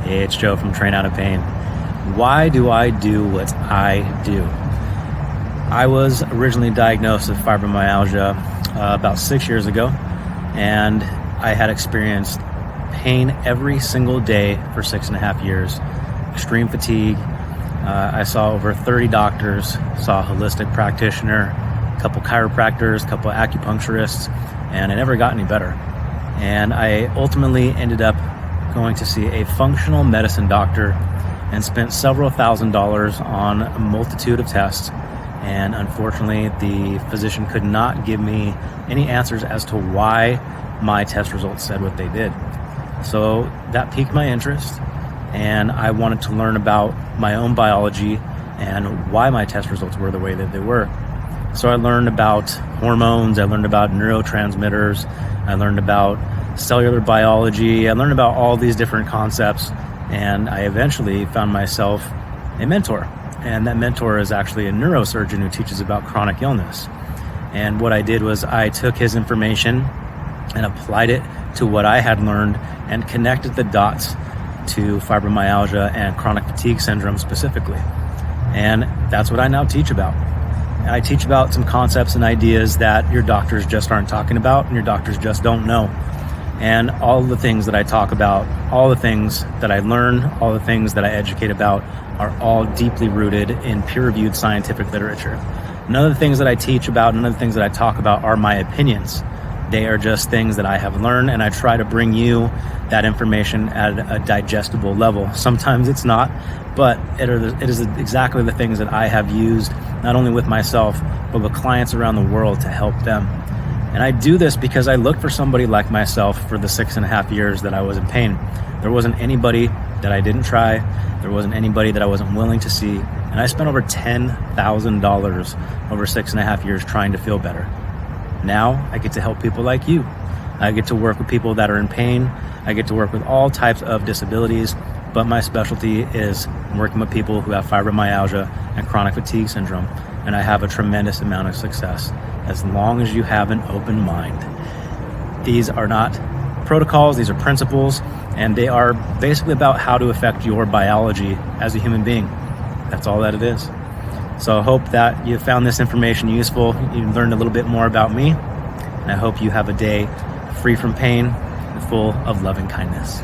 Hey, it's Joe from Train Out of Pain. Why do I do what I do? I was originally diagnosed with fibromyalgia about 6 years ago, and I had experienced pain every single day for 6.5 years, extreme fatigue. I saw over 30 doctors, saw a holistic practitioner, a couple chiropractors, a couple acupuncturists, and it never got any better. And I ultimately ended up going to see a functional medicine doctor and spent several $1,000s on a multitude of tests. And unfortunately, the physician could not give me any answers as to why my test results said what they did. So that piqued my interest, and I wanted to learn about my own biology and why my test results were the way that they were. So I learned about hormones, I learned about neurotransmitters, I learned about cellular biology, I learned about all these different concepts, and I eventually found myself a mentor. And that mentor is actually a neurosurgeon who teaches about chronic illness. And what I did was I took his information and applied it to what I had learned and connected the dots to fibromyalgia and chronic fatigue syndrome specifically. And that's what I now teach about. I teach about some concepts and ideas that your doctors just aren't talking about and your doctors just don't know. And all the things that I talk about, all the things that I learn, all the things that I educate about are all deeply rooted in peer-reviewed scientific literature. None of the things that I teach about, none of the things that I talk about are my opinions. They are just things that I have learned, and I try to bring you that information at a digestible level. Sometimes it's not, but it is exactly the things that I have used, not only with myself, but with clients around the world to help them. And I do this because I looked for somebody like myself for the 6.5 years that I was in pain. There wasn't anybody that I didn't try. There wasn't anybody that I wasn't willing to see. And I spent over $10,000 over 6.5 years trying to feel better. Now I get to help people like you. I get to work with people that are in pain. I get to work with all types of disabilities, but my specialty is working with people who have fibromyalgia and chronic fatigue syndrome. And I have a tremendous amount of success as long as you have an open mind. These are not protocols, these are principles, and they are basically about how to affect your biology as a human being. That's all that it is. So I hope that you found this information useful. You learned a little bit more about me, and I hope you have a day free from pain and full of loving kindness.